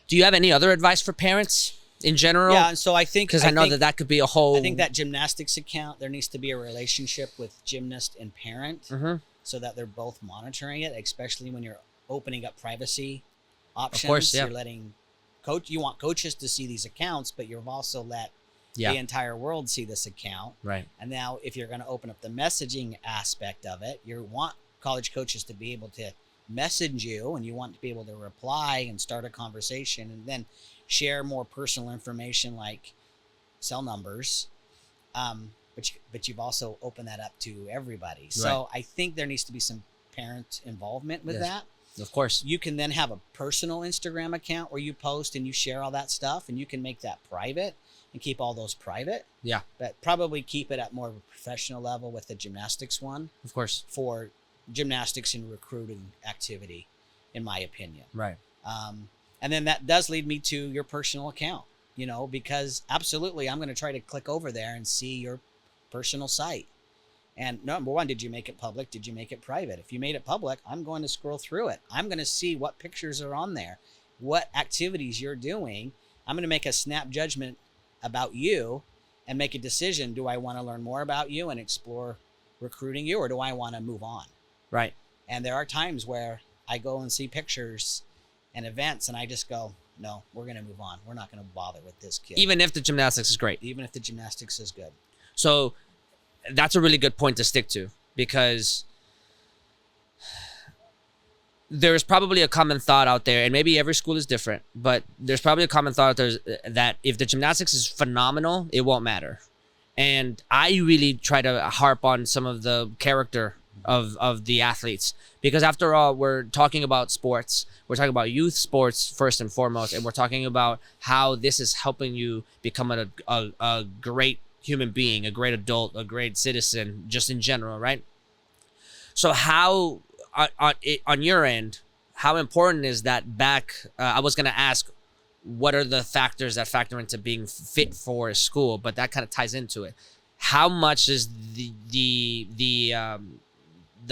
Do you have any other advice for parents in general? Yeah, and so I think because I know that could be a whole. I think that gymnastics account, there needs to be a relationship with gymnast and parent, so that they're both monitoring it, especially when you're opening up privacy options. Of course, yeah. You're letting you want coaches to see these accounts, but you've also let the entire world see this account. Right. And now if you're going to open up the messaging aspect of it, you want college coaches to be able to message you, and you want to be able to reply and start a conversation, and then share more personal information like cell numbers. But you've also opened that up to everybody. So I think there needs to be some parent involvement with that. Of course. You can then have a personal Instagram account where you post and you share all that stuff, and you can make that private and keep all those private. Yeah. But probably keep it at more of a professional level with the gymnastics one. Of course. For gymnastics and recruiting activity, in my opinion. Right. And then that does lead me to your personal account, because absolutely I'm going to try to click over there and see your personal site. And number one, did you make it public? Did you make it private? If you made it public, I'm going to scroll through it. I'm going to see what pictures are on there, what activities you're doing. I'm going to make a snap judgment about you and make a decision. Do I want to learn more about you and explore recruiting you, or do I want to move on? Right. And there are times where I go and see pictures and events, and I just go, no, we're going to move on. We're not going to bother with this kid. Even if the gymnastics is great. Even if the gymnastics is good. So that's a really good point to stick to, because there's probably a common thought out there, and maybe every school is different, but there's probably a common thought out there that if the gymnastics is phenomenal, it won't matter. And I really try to harp on some of the character of the athletes, because after all, we're talking about sports. We're talking about youth sports first and foremost, and we're talking about how this is helping you become a great human being, a great adult, a great citizen, just in general, right? So how, on your end, how important is that back? I was going to ask, what are the factors that factor into being fit for a school, but that kind of ties into it. How much is the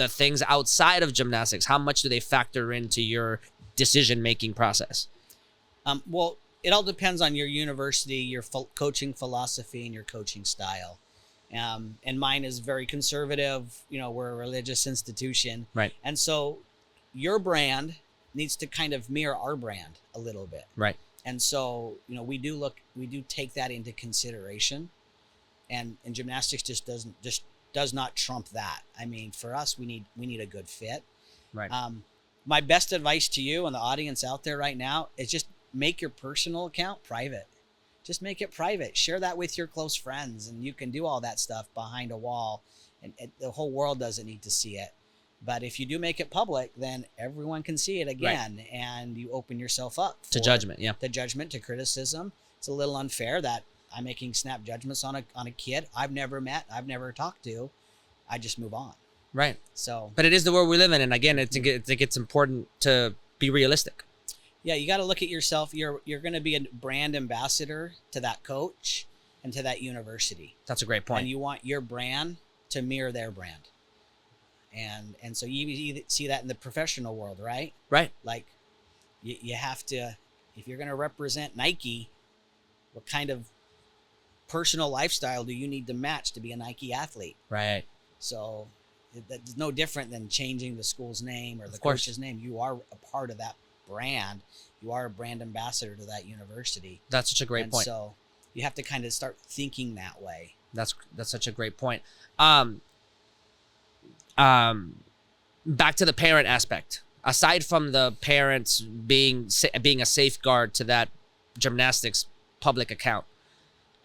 things outside of gymnastics, how much do they factor into your decision-making process? Well, it all depends on your university, your coaching philosophy, and your coaching style. And mine is very conservative. We're a religious institution. Right. And so your brand needs to kind of mirror our brand a little bit. Right. And so, we do take that into consideration. And gymnastics just does not trump that. I mean, for us, we need a good fit. Right. My best advice to you and the audience out there right now is just make your personal account private. Just make it private. Share that with your close friends, and you can do all that stuff behind a wall, and the whole world doesn't need to see it. But if you do make it public, then everyone can see it again, right. And you open yourself up to judgment. Yeah. To judgment, to criticism. It's a little unfair that I'm making snap judgments on a kid I've never met, I've never talked to. I just move on. Right. So, but it is the world we live in, and again, I think it's important to be realistic. Yeah, you got to look at yourself. You're going to be a brand ambassador to that coach and to that university. That's a great point. And you want your brand to mirror their brand. And so you see that in the professional world, right? Right. Like you have to, if you're going to represent Nike, what kind of personal lifestyle do you need to match to be a Nike athlete? Right. So that's no different than changing the school's name or the coach's name. You are a part of that brand. You are a brand ambassador to that university. That's such a great point. So you have to kind of start thinking that way. That's such a great point. Back to the parent aspect. Aside from the parents being a safeguard to that gymnastics public account,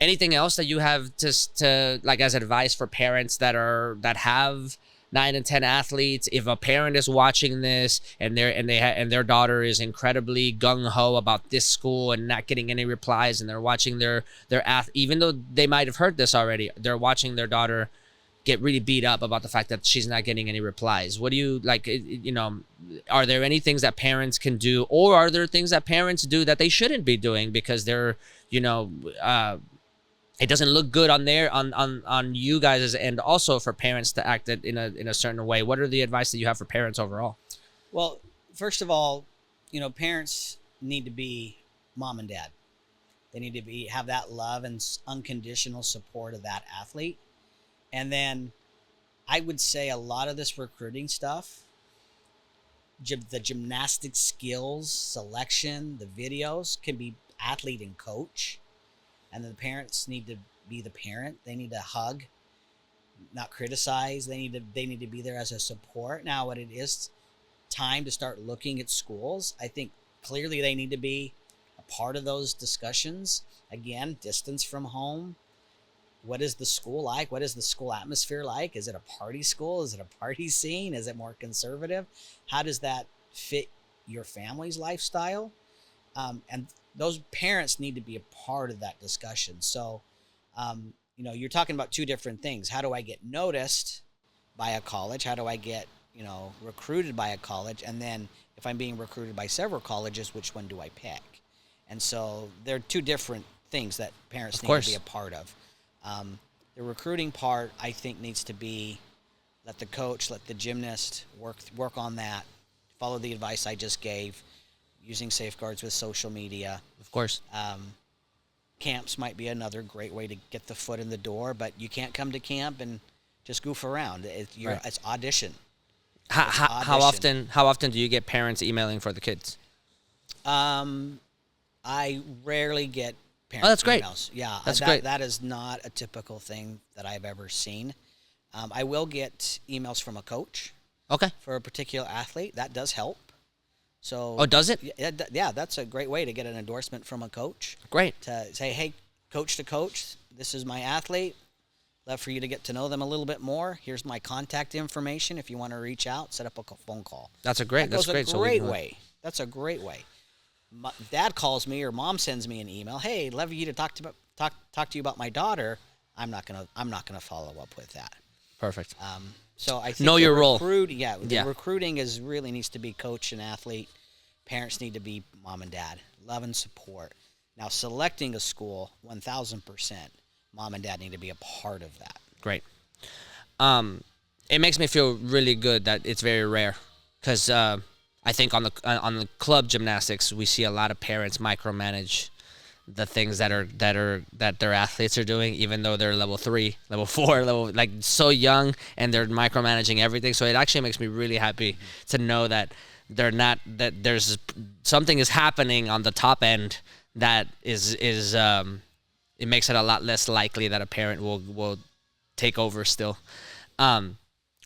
anything else that you have to like as advice for parents that have 9 and 10 athletes? If a parent is watching this and their daughter is incredibly gung-ho about this school and not getting any replies, and they're watching their even though they might have heard this already, they're watching their daughter get really beat up about the fact that she's not getting any replies. What do you like? Are there any things that parents can do, or are there things that parents do that they shouldn't be doing because they're it doesn't look good on you guys, and also for parents to act in a certain way? What are the advice that you have for parents overall? Well, first of all, parents need to be mom and dad. They need to have that love and unconditional support of that athlete. And then I would say a lot of this recruiting stuff, the gymnastic skills, selection, the videos can be athlete and coach. And the parents need to be the parent. They need to hug, not criticize. They need to be there as a support. Now, when it is time to start looking at schools, I think clearly they need to be a part of those discussions. Again, distance from home. What is the school like? What is the school atmosphere like? Is it a party school? Is it a party scene? Is it more conservative? How does that fit your family's lifestyle? And those parents need to be a part of that discussion. So, you're talking about two different things. How do I get noticed by a college? How do I get, recruited by a college? And then if I'm being recruited by several colleges, which one do I pick? And so they're two different things that parents need to be a part of. The recruiting part, I think, needs to be let the coach, let the gymnast work on that. Follow the advice I just gave, using safeguards with social media. Of course. Camps might be another great way to get the foot in the door, but you can't come to camp and just goof around. It's audition. How often do you get parents emailing for the kids? I rarely get parents that's great. emails. Yeah, that's great. That is not a typical thing that I've ever seen. I will get emails from a coach. Okay. For a particular athlete. That does help. So. Oh, does it? Yeah, that's a great way to get an endorsement from a coach. Great. To say, hey, coach to coach, this is my athlete. Love for you to get to know them a little bit more. Here's my contact information. If you want to reach out, set up a phone call. That's a great. That's great. That's a great way. That's a great way. Dad calls me or mom sends me an email. Hey, love you to talk to you about my daughter. I'm not gonna follow up with that. Perfect. So I think know your role. Yeah, recruiting really needs to be coach and athlete. Parents need to be mom and dad. Love and support. Now selecting a school, 1,000%. Mom and dad need to be a part of that. Great. It makes me feel really good that it's very rare, because I think on the club gymnastics we see a lot of parents micromanage the things that their athletes are doing, even though they're level 3, level 4, like so young, and they're micromanaging everything. So it actually makes me really happy to know that there's something is happening on the top end that is it makes it a lot less likely that a parent will take over still,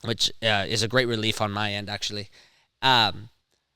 which is a great relief on my end actually.